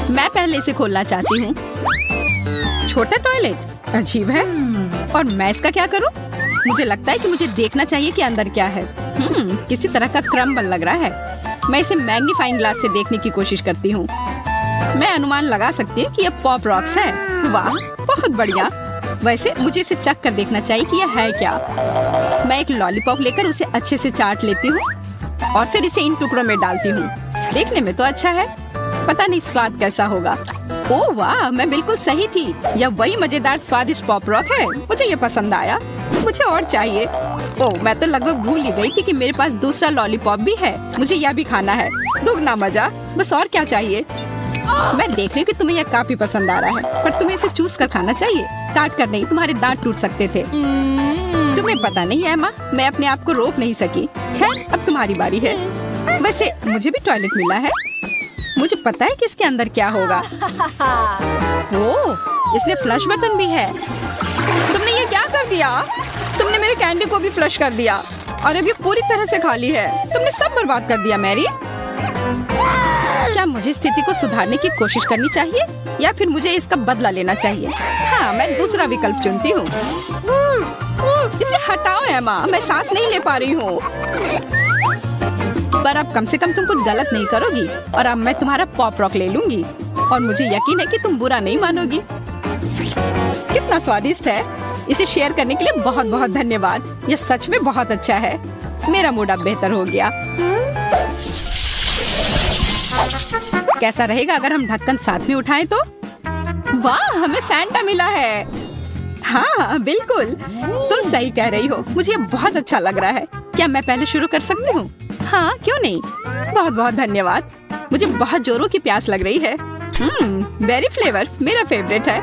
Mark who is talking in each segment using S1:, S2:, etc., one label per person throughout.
S1: मैं पहले इसे खोलना चाहती हूँ। छोटा टॉयलेट अजीब है। और मैं इसका क्या करूँ? मुझे लगता है कि मुझे देखना चाहिए कि अंदर क्या है। किसी तरह का क्रम्बल लग रहा है। मैं इसे मैग्नीफाइंग ग्लास से देखने की कोशिश करती हूँ। मैं अनुमान लगा सकती हूँ कि यह पॉप रॉक्स है। वाह, बहुत बढ़िया। वैसे मुझे इसे चख कर देखना चाहिए कि यह है क्या। मैं एक लॉलीपॉप लेकर उसे अच्छे से चाट लेती हूँ और फिर इसे इन टुकड़ों में डालती हूँ। देखने में तो अच्छा है, पता नहीं स्वाद कैसा होगा। ओह वाह, मैं बिल्कुल सही थी। यह वही मजेदार स्वादिष्ट पॉप रॉक है। मुझे ये पसंद आया। मुझे और चाहिए। ओह, मैं तो लगभग भूल ही गई थी कि मेरे पास दूसरा लॉलीपॉप भी है। मुझे यह भी खाना है। दुगना मजा। बस और क्या चाहिए। मैं देख रही हूँ कि तुम्हें यह काफी पसंद आ रहा है, पर तुम्हें इसे चूस कर खाना चाहिए। काट कर नहीं, तुम्हारे दांत टूट सकते थे। तुम्हें पता नहीं है माँ, मैं अपने आप को रोक नहीं सकी। खैर, अब तुम्हारी बारी है। वैसे मुझे भी टॉयलेट मिला है। मुझे पता है कि इसके अंदर क्या होगा। ओह, इसमें फ्लश बटन भी है। तुमने ये क्या कर दिया? तुमने मेरे कैंडी को भी फ्लश कर दिया और अब ये पूरी तरह से खाली है। तुमने सब बर्बाद कर दिया मैरी। क्या मुझे स्थिति को सुधारने की कोशिश करनी चाहिए या फिर मुझे इसका बदला लेना चाहिए? हाँ, मैं दूसरा विकल्प चुनती हूँ। इसे हटाओ एमा, मैं सांस नहीं ले पा रही हूँ। पर अब कम से कम तुम कुछ गलत नहीं करोगी और अब मैं तुम्हारा पॉप रॉक ले लूंगी और मुझे यकीन है कि तुम बुरा नहीं मानोगी। कितना स्वादिष्ट है। इसे शेयर करने के लिए बहुत बहुत धन्यवाद। यह सच में बहुत अच्छा है। मेरा मूड अब बेहतर हो गया। कैसा रहेगा अगर हम ढक्कन साथ में उठाएं तो? वाह, हमें फैंटा मिला है। हाँ बिल्कुल, तुम सही कह रही हो। मुझे ये बहुत अच्छा लग रहा है। क्या मैं पहले शुरू कर सकती हूँ? हाँ, क्यों नहीं। बहुत बहुत धन्यवाद। मुझे बहुत जोरों की प्यास लग रही है। बेरी फ्लेवर मेरा फेवरेट है।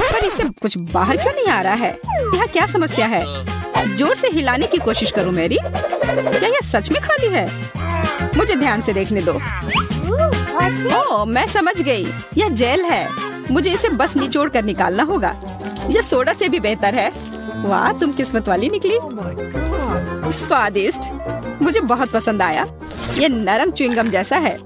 S1: पर इसे कुछ बाहर क्यों नहीं आ रहा है? यहाँ क्या समस्या है? जोर से हिलाने की कोशिश करूँ मेरी। क्या यह सच में खाली है? मुझे ध्यान से देखने दो। ओह, मैं समझ गई। यह जेल है। मुझे इसे बस निचोड़ कर निकालना होगा। यह सोडा से भी बेहतर है। वाह, तुम किस्मत वाली निकली। स्वादिष्ट, मुझे बहुत पसंद आया। यह नरम च्युइंगम जैसा है।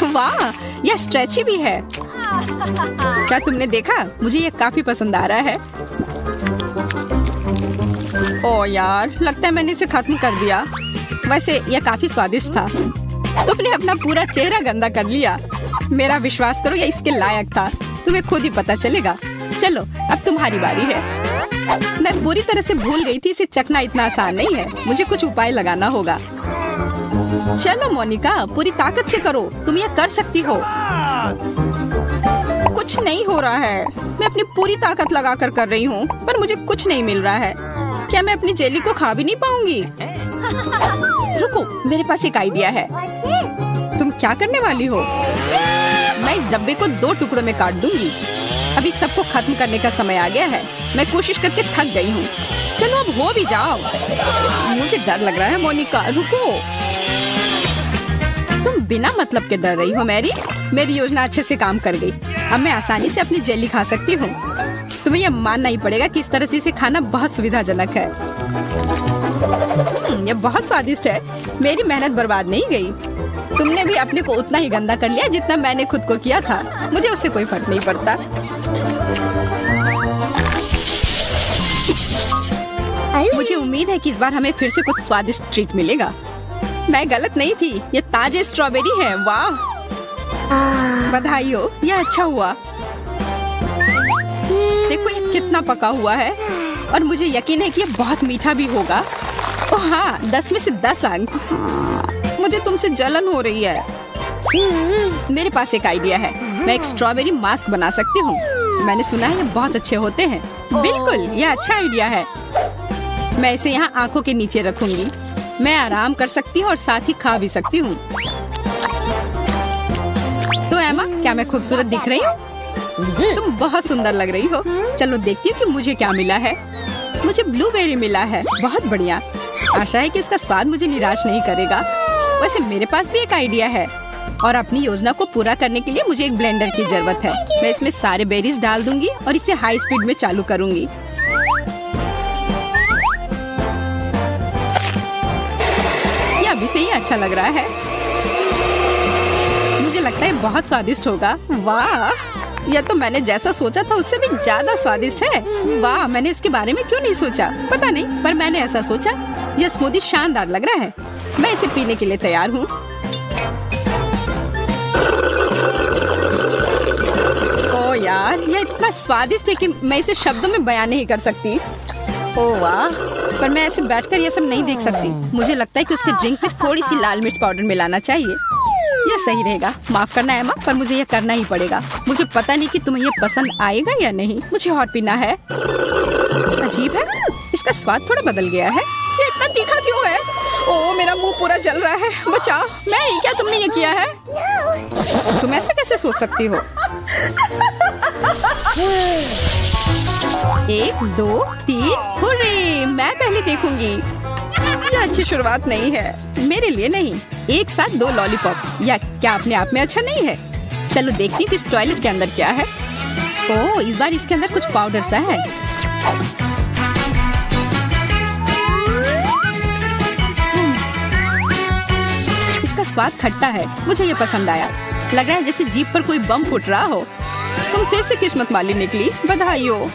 S1: वाह, यह स्ट्रेची भी है। क्या तुमने देखा? मुझे यह काफी पसंद आ रहा है। ओह यार, लगता है मैंने इसे खत्म कर दिया। वैसे यह काफी स्वादिष्ट था। तुमने अपना पूरा चेहरा गंदा कर लिया। मेरा विश्वास करो, यह इसके लायक था। तुम्हें खुद ही पता चलेगा। चलो, अब तुम्हारी बारी है। मैं पूरी तरह से भूल गई थी इसे चखना इतना आसान नहीं है। मुझे कुछ उपाय लगाना होगा। चलो मोनिका, पूरी ताकत से करो। तुम यह कर सकती हो। कुछ नहीं हो रहा है। मैं अपनी पूरी ताकत लगाकर कर रही हूँ, पर मुझे कुछ नहीं मिल रहा है। क्या मैं अपनी जेली को खा भी नहीं पाऊंगी? रुको, मेरे पास एक आइडिया है। तुम क्या करने वाली हो? मैं इस डब्बे को 2 टुकड़ों में काट दूंगी। अभी सबको खत्म करने का समय आ गया है। मैं कोशिश करके थक गई हूँ। चलो अब हो भी जाओ। मुझे डर लग रहा है मोनिका, रुको। तुम बिना मतलब के डर रही हो मैरी। मेरी योजना अच्छे से काम कर गई। अब मैं आसानी से अपनी जेली खा सकती हूँ। तुम्हें यह मानना ही पड़ेगा कि इस तरह से इसे खाना बहुत सुविधाजनक है। यह बहुत स्वादिष्ट है। मेरी मेहनत बर्बाद नहीं गई। तुमने भी अपने को उतना ही गंदा कर लिया जितना मैंने खुद को किया था। मुझे उससे कोई फर्क नहीं पड़ता। मुझे उम्मीद है कि इस बार हमें फिर से कुछ स्वादिष्ट ट्रीट मिलेगा। मैं गलत नहीं थी। ये ताजे स्ट्रॉबेरी हैं। वाह, बधाई हो, यह अच्छा हुआ। देखो ये कितना पका हुआ है और मुझे यकीन है कि यह बहुत मीठा भी होगा। ओह हाँ, 10 में से 10 अंक। मुझे तुमसे जलन हो रही है। मेरे पास एक आइडिया है। मैं एक स्ट्रॉबेरी मास्क बना सकती हूँ। मैंने सुना है ये बहुत अच्छे होते हैं। बिल्कुल, यह अच्छा आइडिया है। मैं इसे यहाँ आंखों के नीचे रखूंगी। मैं आराम कर सकती हूँ और साथ ही खा भी सकती हूँ। तो एमा, क्या मैं खूबसूरत दिख रही हूँ? तुम बहुत सुंदर लग रही हो। चलो देखती हूँ कि मुझे क्या मिला है। मुझे ब्लूबेरी मिला है। बहुत बढ़िया। आशा है कि इसका स्वाद मुझे निराश नहीं करेगा। वैसे मेरे पास भी एक आइडिया है और अपनी योजना को पूरा करने के लिए मुझे एक ब्लेंडर की जरूरत है। मैं इसमें सारे बेरीज डाल दूंगी और इसे हाई स्पीड में चालू करूंगी। ये अभी से ही अच्छा लग रहा है। लगता है बहुत स्वादिष्ट होगा। वाह, यह तो मैंने जैसा सोचा था उससे भी ज्यादा स्वादिष्ट है। वाह, मैंने इसके बारे में क्यों नहीं सोचा, पता नहीं, पर मैंने ऐसा सोचा। यह स्मूदी शानदार लग रहा है। मैं इसे पीने के लिए तैयार हूँ। ओ यार, यह इतना स्वादिष्ट है कि मैं इसे शब्दों में बयान नहीं कर सकती। ओह वाह, पर मैं ऐसे बैठकर यह सब नहीं देख सकती। मुझे लगता है कि उसके ड्रिंक में थोड़ी सी लाल मिर्च पाउडर मिलाना चाहिए। यह सही रहेगा। माफ करना एमा, पर मुझे यह करना ही पड़ेगा। मुझे पता नहीं कि तुम्हें यह पसंद आएगा या नहीं। मुझे और पीना है। अजीब है, इसका स्वाद थोड़ा बदल गया है। ये इतना तीखा क्यों है? ओह, मेरा मुंह पूरा जल रहा है। बचाओ। मैरी, क्या तुमने ये किया है? तुम ऐसे कैसे सोच सकती हो? 1 2 3, हुर्रे! मैं पहले देखूंगी। यह अच्छी शुरुआत नहीं है, मेरे लिए नहीं। एक साथ 2 लॉलीपॉप, या क्या अपने आप में अच्छा नहीं है? चलो देखती हूँ कि इस टॉयलेट के अंदर क्या है। ओह, इस बार इसके अंदर कुछ पाउडर सा है। इसका स्वाद खट्टा है। मुझे ये पसंद आया। लग रहा है जैसे जीभ पर कोई बम फूट रहा हो। तुम फिर से किस्मत वाली निकली। बधाई हो।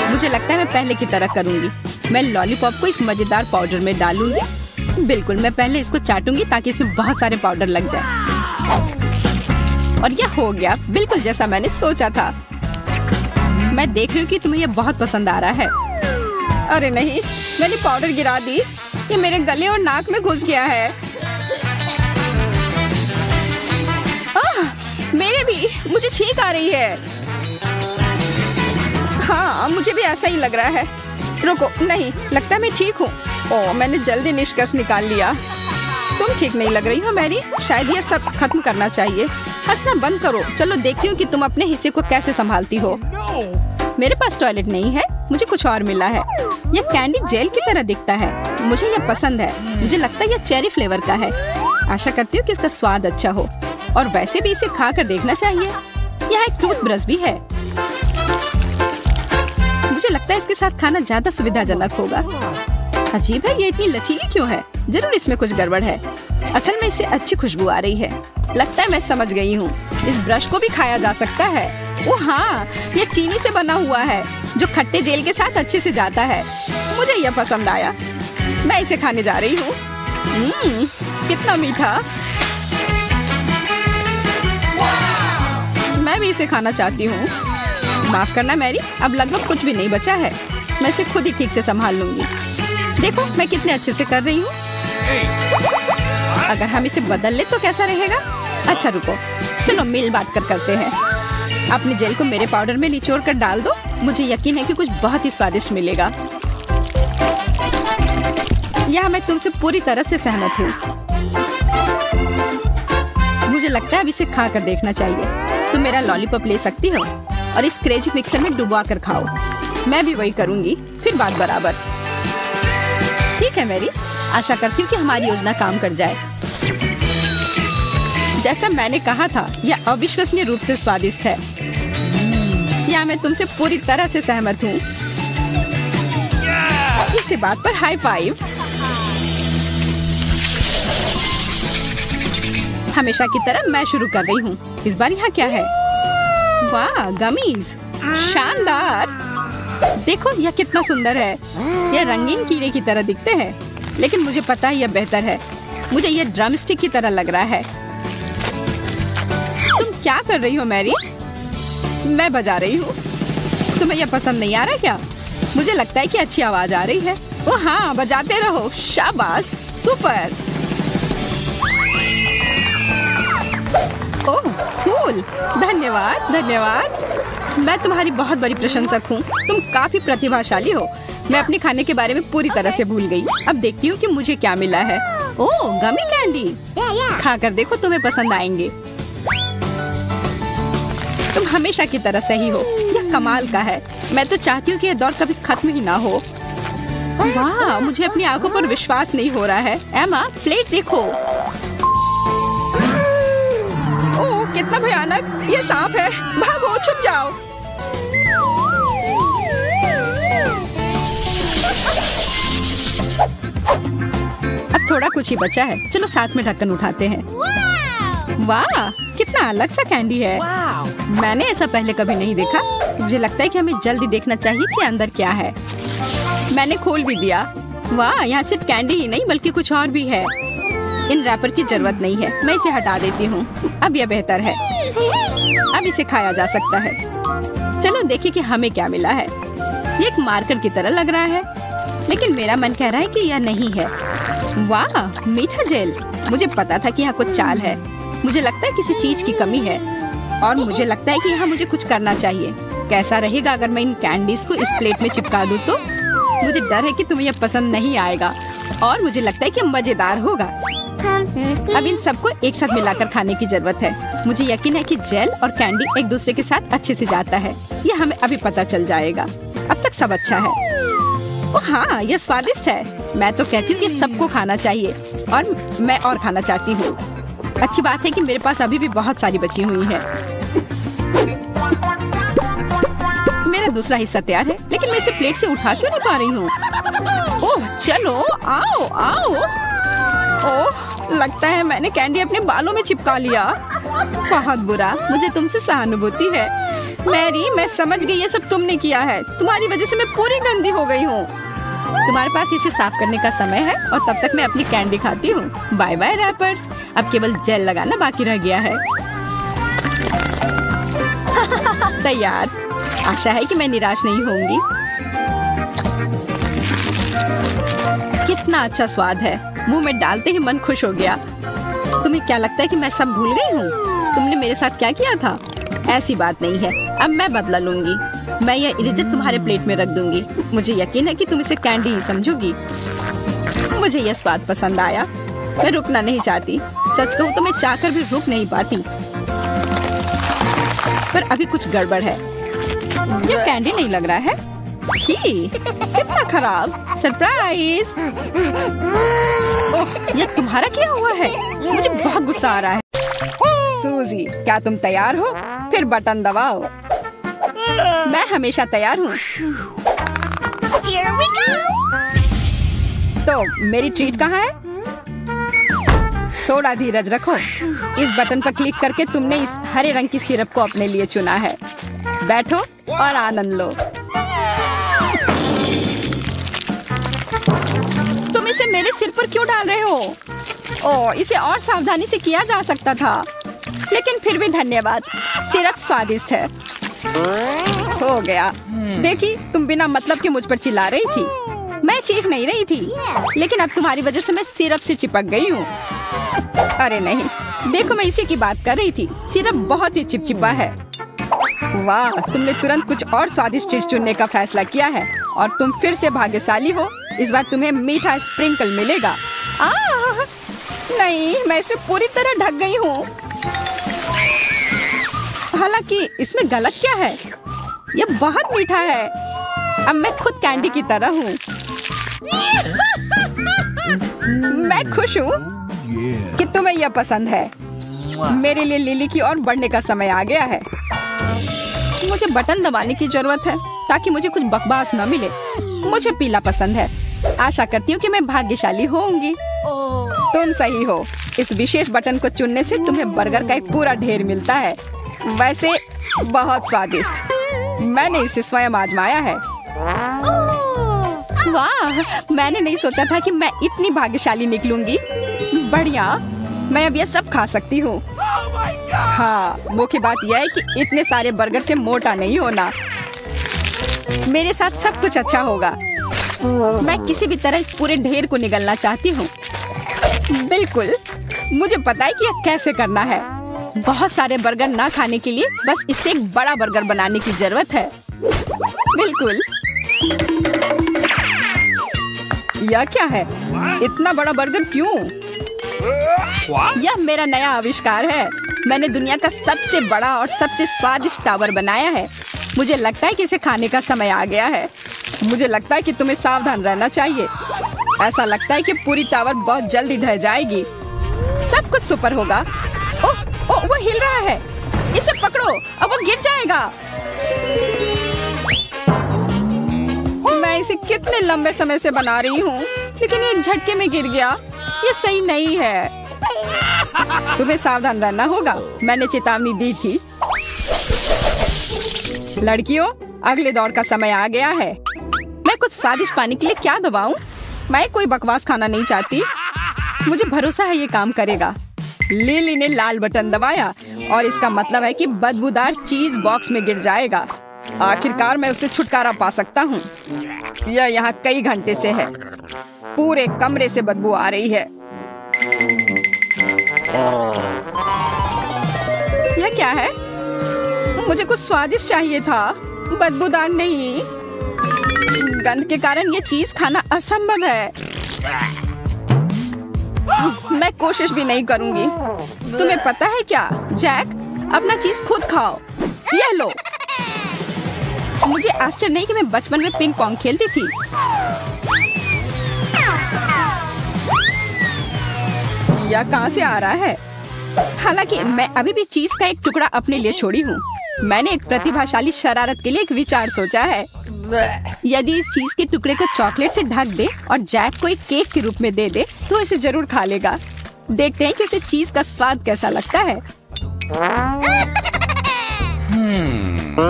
S1: मुझे लगता है मैं पहले की तरह करूंगी। मैं लॉलीपॉप को इस मजेदार पाउडर में डालूंगी। बिल्कुल, मैं पहले इसको चाटूंगी ताकि इसमें बहुत सारे पाउडर लग जाए। और यह हो गया, बिल्कुल जैसा मैंने सोचा था। मैं देख रही हूँ कि तुम्हें यह बहुत पसंद आ रहा है। अरे नहीं, मैंने पाउडर गिरा दी। ये मेरे गले और नाक में घुस गया है। मेरे भी, मुझे छींक आ रही है। हाँ, मुझे भी ऐसा ही लग रहा है। रुको, नहीं, लगता है मैं ठीक हूँ। ओह, मैंने जल्दी निष्कर्ष निकाल लिया। तुम ठीक नहीं लग रही हो मैरी। शायद ये सब खत्म करना चाहिए। हंसना बंद करो। चलो देखती हूँ कि तुम अपने हिस्से को कैसे संभालती हो। मेरे पास टॉयलेट नहीं है, मुझे कुछ और मिला है। यह कैंडी जेल की तरह दिखता है। मुझे यह पसंद है। मुझे लगता है यह चेरी फ्लेवर का है। आशा करती हूँ कि इसका स्वाद अच्छा हो। और वैसे भी इसे खा कर देखना चाहिए। यहाँ एक टूथ ब्रश भी है। मुझे लगता है इसके साथ खाना ज्यादा सुविधाजनक होगा। अजीब है, ये इतनी लचीली क्यों है? जरूर इसमें कुछ गड़बड़ है। असल में इसे अच्छी खुशबू आ रही है। लगता है मैं समझ गई हूँ। इस ब्रश को भी खाया जा सकता है। ओह हाँ, ये चीनी से बना हुआ है जो खट्टे जेल के साथ अच्छे से जाता है। मुझे यह पसंद आया। मैं इसे खाने जा रही हूँ। कितना मीठा। मैं भी इसे खाना चाहती हूँ। माफ करना मैरी, अब लगभग कुछ भी नहीं बचा है। मैं इसे खुद ही ठीक से संभाल लूंगी। देखो मैं कितने अच्छे से कर रही हूँ। अगर हम इसे बदल ले तो कैसा रहेगा? अच्छा रुको, चलो मिल बात कर करते हैं। अपने जेल को मेरे पाउडर में निचोड़ कर डाल दो। मुझे यकीन है कि कुछ बहुत ही स्वादिष्ट मिलेगा। यह मैं तुमसे पूरी तरह से सहमत हूँ। मुझे लगता है अब इसे खा कर देखना चाहिए। तुम मेरा लॉलीपॉप ले सकती हो और इस क्रेजी मिक्सर में डुबा कर खाओ। मैं भी वही करूंगी, फिर बात बराबर। ठीक है मैरी, आशा करती हूँ कि हमारी योजना काम कर जाए। जैसा मैंने कहा था, यह अविश्वसनीय रूप से स्वादिष्ट है। या मैं तुमसे पूरी तरह से सहमत हूँ। इसी बात पर हाई फाइव। हमेशा की तरह मैं शुरू कर रही हूँ। इस बार यहाँ क्या है? वाह, गमीज, शानदार। देखो यह कितना सुंदर है। यह रंगीन कीड़े की तरह दिखते हैं, लेकिन मुझे पता है यह बेहतर है। मुझे यह ड्रमस्टिक की तरह लग रहा है। तुम क्या कर रही हो मैरी? मैं बजा रही हूँ। तुम्हें यह पसंद नहीं आ रहा क्या? मुझे लगता है कि अच्छी आवाज आ रही है। ओ हाँ, बजाते रहो। शाबाश, सुपर। ओह कूल, धन्यवाद धन्यवाद। मैं तुम्हारी बहुत बड़ी प्रशंसक हूँ। तुम काफी प्रतिभाशाली हो। मैं अपने खाने के बारे में पूरी तरह से भूल गई। अब देखती हूँ कि मुझे क्या मिला है। ओह, गमी कैंडी। खाकर देखो, तुम्हें पसंद आएंगे। तुम हमेशा की तरह सही हो। यह कमाल का है। मैं तो चाहती हूँ कि यह दौर कभी खत्म ही ना हो। वाह, मुझे अपनी आंखों पर विश्वास नहीं हो रहा है। एमा, प्लेट देखो। ओह, कितना भयानक। ये सांप है। भागो, छुप जाओ। अब थोड़ा कुछ ही बचा है। चलो साथ में ढक्कन उठाते हैं। वाह, कितना कितना अलग सा कैंडी है। मैंने ऐसा पहले कभी नहीं देखा। मुझे लगता है कि हमें जल्दी देखना चाहिए कि अंदर क्या है। मैंने खोल भी दिया। वाह, यहाँ सिर्फ कैंडी ही नहीं बल्कि कुछ और भी है। इन रैपर की जरूरत नहीं है, मैं इसे हटा देती हूँ। अब यह बेहतर है। अब इसे खाया जा सकता है। चलो देखिए कि हमें क्या मिला है। ये एक मार्कर की तरह लग रहा है, लेकिन मेरा मन कह रहा है कि यह नहीं है। वाह, मीठा जेल। मुझे पता था कि यहाँ कुछ चाल है। मुझे लगता है किसी चीज की कमी है और मुझे लगता है कि यहाँ मुझे कुछ करना चाहिए। कैसा रहेगा अगर मैं इन कैंडीज को इस प्लेट में चिपका दूँ तो? मुझे डर है कि तुम्हें यह पसंद नहीं आएगा और मुझे लगता है कि मजेदार होगा। अब इन सबको एक साथ मिलाकर खाने की जरूरत है। मुझे यकीन है कि जेल और कैंडी एक दूसरे के साथ अच्छे से जाता है। यह हमें अभी पता चल जाएगा। अब तक सब अच्छा है। ओह हाँ, यह स्वादिष्ट है। मैं तो कहती हूँ कि सबको खाना चाहिए और मैं और खाना चाहती हूँ। अच्छी बात है कि मेरे पास अभी भी बहुत सारी बची हुई है। मेरा दूसरा हिस्सा तैयार है, लेकिन मैं इसे प्लेट से उठा क्यों नहीं पा रही हूँ? ओह चलो, आओ आओ। ओह, लगता है मैंने कैंडी अपने बालों में चिपका लिया। बहुत बुरा। मुझे तुमसे सहानुभूति है मैरी। मैं समझ गई ये सब तुमने किया है। तुम्हारी वजह से मैं पूरी गंदी हो गई हूँ। तुम्हारे पास इसे साफ करने का समय है और तब तक मैं अपनी कैंडी खाती हूँ। Bye bye wrappers. अब केवल जेल लगाना बाकी रह गया है। तैयार। आशा है कि मैं निराश नहीं होंगी। कितना अच्छा स्वाद है। मुंह में डालते ही मन खुश हो गया। तुम्हें क्या लगता है कि मैं सब भूल गई हूँ? तुमने मेरे साथ क्या किया था? ऐसी बात नहीं है। अब मैं बदला लूंगी। मैं यह इरेजर तुम्हारे प्लेट में रख दूंगी। मुझे यकीन है कि तुम इसे कैंडी ही समझोगी। मुझे यह स्वाद पसंद आया। मैं रुकना नहीं चाहती। सच कहूँ तो मैं चाहकर भी रुक नहीं पाती। पर अभी कुछ गड़बड़ है। यह कैंडी नहीं लग रहा है। छी, कितना खराब। सरप्राइज। ओह, यह तुम्हारा क्या हुआ है? मुझे बहुत गुस्सा आ रहा है। सूजी, क्या तुम तैयार हो? फिर बटन दबाओ। मैं हमेशा तैयार हूँ। तो मेरी ट्रीट कहाँ है? थोड़ा धीरज रखो। इस बटन पर क्लिक करके तुमने इस हरे रंग की सिरप को अपने लिए चुना है। बैठो और आनंद लो। तुम इसे मेरे सिर पर क्यों डाल रहे हो? ओह, इसे और सावधानी से किया जा सकता था, लेकिन फिर भी धन्यवाद। सिरप स्वादिष्ट है। हो गया। देखी, तुम बिना मतलब के मुझ पर चिल्ला रही थी। मैं चीख नहीं रही थी, लेकिन अब तुम्हारी वजह से मैं सिरप से चिपक गई हूँ। अरे नहीं, देखो मैं इसी की बात कर रही थी। सिरप बहुत ही चिपचिपा है। वाह, तुमने तुरंत कुछ और स्वादिष्ट चीज चुनने का फैसला किया है और तुम फिर से भाग्यशाली हो। इस बार तुम्हें मीठा स्प्रिंकल मिलेगा। नहीं, मैं इसमें पूरी तरह ढक गई हूँ। हालांकि इसमें गलत क्या है? यह बहुत मीठा है। अब मैं खुद कैंडी की तरह हूँ। मैं खुश हूँ कि तुम्हें यह पसंद है। मेरे लिए लिली की ओर बढ़ने का समय आ गया है। मुझे बटन दबाने की जरूरत है ताकि मुझे कुछ बकवास न मिले। मुझे पीला पसंद है। आशा करती हूँ कि मैं भाग्यशाली होंगी। तुम सही हो। इस विशेष बटन को चुनने से तुम्हें बर्गर का एक पूरा ढेर मिलता है। वैसे बहुत स्वादिष्ट। मैंने इसे स्वयं आजमाया है। वाह, मैंने नहीं सोचा था कि मैं इतनी भाग्यशाली निकलूंगी। बढ़िया, मैं अब यह सब खा सकती हूँ। हाँ, मुख्य बात यह है कि इतने सारे बर्गर से मोटा नहीं होना। मेरे साथ सब कुछ अच्छा होगा। मैं किसी भी तरह इस पूरे ढेर को निगलना चाहती हूँ। बिल्कुल, मुझे पता है कि यह कैसे करना है। बहुत सारे बर्गर ना खाने के लिए बस इससे एक बड़ा बर्गर बनाने की जरूरत है। बिल्कुल। यह क्या है? इतना बड़ा बर्गर क्यों? यह मेरा नया आविष्कार है। मैंने दुनिया का सबसे बड़ा और सबसे स्वादिष्ट टावर बनाया है। मुझे लगता है कि इसे खाने का समय आ गया है। मुझे लगता है कि तुम्हें सावधान रहना चाहिए। ऐसा लगता है कि पूरी टावर बहुत जल्दी ढह जाएगी। सब कुछ सुपर होगा। ओह, ओह, वो हिल रहा है। इसे पकड़ो, अब वो गिर जाएगा। मैं इसे कितने लंबे समय से बना रही हूँ, लेकिन ये झटके में गिर गया। ये सही नहीं है। तुम्हें सावधान रहना होगा, मैंने चेतावनी दी थी। लड़कियों, अगले दौर का समय आ गया है। मैं कुछ स्वादिष्ट पाने के लिए क्या दबाऊं? मैं कोई बकवास खाना नहीं चाहती। मुझे भरोसा है ये काम करेगा। लिली ने लाल बटन दबाया और इसका मतलब है कि बदबूदार चीज बॉक्स में गिर जाएगा। आखिरकार मैं उससे छुटकारा पा सकता हूँ। यह यहाँ कई घंटे से है। पूरे कमरे से बदबू आ रही है। यह क्या है? मुझे कुछ स्वादिष्ट चाहिए था, बदबूदार नहीं। गंध के कारण ये चीज खाना असंभव है। मैं कोशिश भी नहीं करूंगी। तुम्हें पता है क्या जैक, अपना चीज खुद खाओ। यह लो। मुझे आश्चर्य नहीं कि मैं बचपन में पिंग पोंग खेलती थी। यह कहाँ से आ रहा है? हालांकि मैं अभी भी चीज का एक टुकड़ा अपने लिए छोड़ी हूँ। मैंने एक प्रतिभाशाली शरारत के लिए एक विचार सोचा है। यदि इस चीज के टुकड़े को चॉकलेट से ढक दे और जैक को एक केक के रूप में दे दे तो इसे जरूर खा लेगा। देखते हैं कि उसे चीज का स्वाद कैसा लगता है।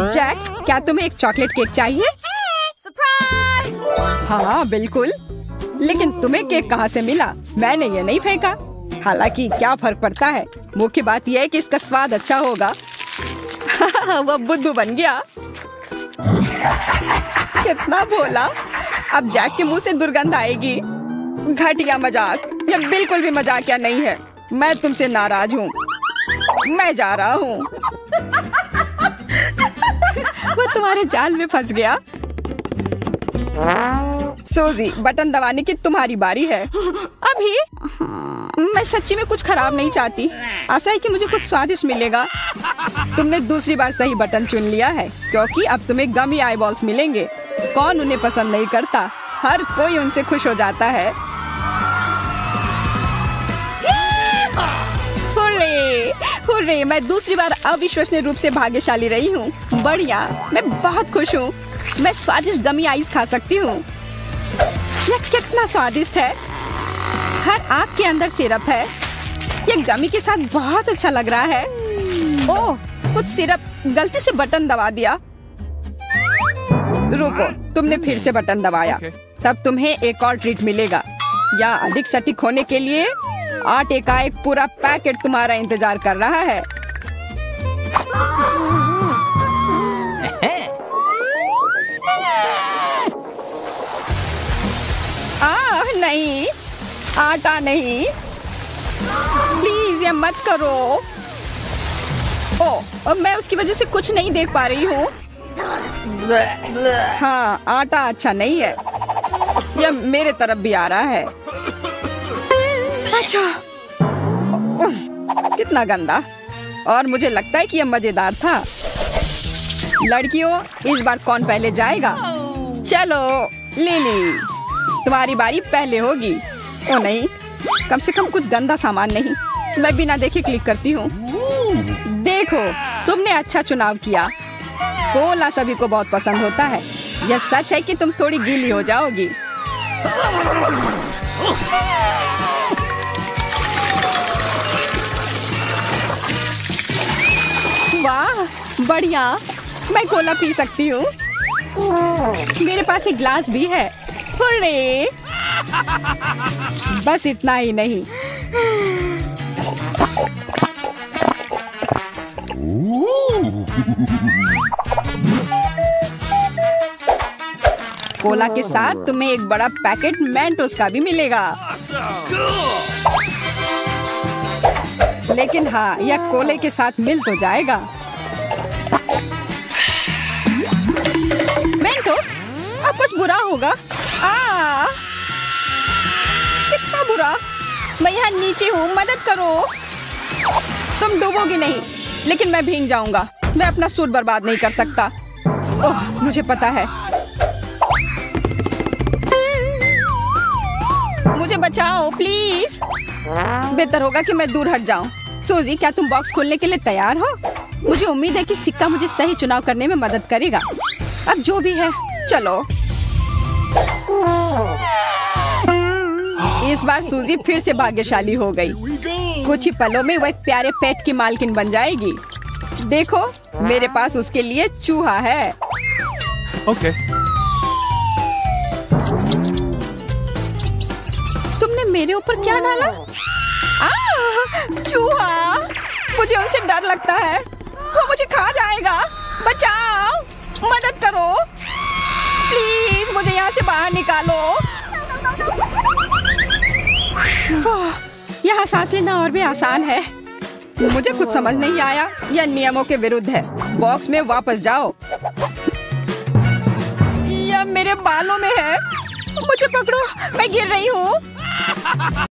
S1: जैक, क्या तुम्हें एक चॉकलेट केक चाहिए? सरप्राइज! हाँ बिल्कुल। लेकिन तुम्हें केक कहाँ से मिला? मैंने ये नहीं फेंका। हालांकि क्या फर्क पड़ता है, मुख्य बात यह है कि इसका स्वाद अच्छा होगा। वह बुद्धू बन गया। कितना भोला। अब जैक के मुंह से दुर्गंध आएगी। घटिया मजाक। यह बिल्कुल भी मजाकिया नहीं है। मैं तुमसे नाराज हूँ। मैं जा रहा हूँ। वो तुम्हारे जाल में फंस गया। सोजी, बटन दबाने की तुम्हारी बारी है। अभी मैं सच्ची में कुछ खराब नहीं चाहती। आशा है कि मुझे कुछ स्वादिष्ट मिलेगा। तुमने दूसरी बार सही बटन चुन लिया है, क्योंकि अब तुम्हें गमी आई बॉल्स मिलेंगे। कौन उन्हें पसंद नहीं करता? हर कोई उनसे खुश हो जाता है। हुर्रे! हुर्रे! मैं दूसरी बार अविश्वसनीय रूप से भाग्यशाली रही हूँ। बढ़िया, मैं बहुत खुश हूँ। मैं स्वादिष्ट गमी आइस खा सकती हूँ। यह कितना स्वादिष्ट है। हर आँख के अंदर सिरप है। यह गमी के साथ बहुत अच्छा लग रहा है। ओह, कुछ सिरप गलती से बटन दबा दिया। रुको, तुमने फिर से बटन दबाया। तब तुम्हें एक और ट्रीट मिलेगा। या अधिक सटीक होने के लिए आटे का एक पूरा पैकेट तुम्हारा इंतजार कर रहा है। नहीं, आटा नहीं। प्लीज ये मत करो। ओह, मैं उसकी वजह से कुछ नहीं देख पा रही हूँ। हाँ, आटा अच्छा नहीं है। यह मेरे तरफ भी आ रहा है। अच्छा, कितना गंदा। और मुझे लगता है कि यह मजेदार था। लड़कियों, इस बार कौन पहले जाएगा? चलो लिली, तुम्हारी बारी पहले होगी। ओ नहीं, कम से कम कुछ गंदा सामान नहीं। मैं बिना देखे क्लिक करती हूँ। देखो, तुमने अच्छा चुनाव किया। कोला सभी को बहुत पसंद होता है। यह सच है कि तुम थोड़ी गीली हो जाओगी। वाह, बढ़िया। मैं कोला पी सकती हूँ। मेरे पास एक ग्लास भी है। हुर्रे! बस इतना ही नहीं। कोला के साथ तुम्हें एक बड़ा पैकेट मेंटोस का भी मिलेगा। लेकिन हाँ, यह कोले के साथ मिल तो जाएगा। मेंटोस, अब कुछ बुरा होगा। कितना बुरा। मैं यहाँ नीचे हूँ, मदद करो। तुम डूबोगी नहीं, लेकिन मैं भीग जाऊंगा। मैं अपना सूट बर्बाद नहीं कर सकता। ओह, मुझे पता है। मुझे बचाओ प्लीज। बेहतर होगा कि मैं दूर हट जाऊं। सूजी, क्या तुम बॉक्स खोलने के लिए तैयार हो? मुझे उम्मीद है कि सिक्का मुझे सही चुनाव करने में मदद करेगा। अब जो भी है, चलो। इस बार सूजी फिर से भाग्यशाली हो गई। कुछ ही पलों में वो एक प्यारे पेट की मालकिन बन जाएगी। देखो, मेरे पास उसके लिए चूहा है।
S2: Okay.
S1: तुमने मेरे ऊपर क्या डाला? चूहा! मुझे उनसे डर लगता है, वो मुझे खा जाएगा। बचाओ, मदद करो, प्लीज मुझे यहाँ से बाहर निकालो। यहाँ सांस लेना और भी आसान है। मुझे कुछ समझ नहीं आया, यह नियमों के विरुद्ध है। बॉक्स में वापस जाओ। यह मेरे बालों में है, मुझे पकड़ो, मैं गिर रही हूँ।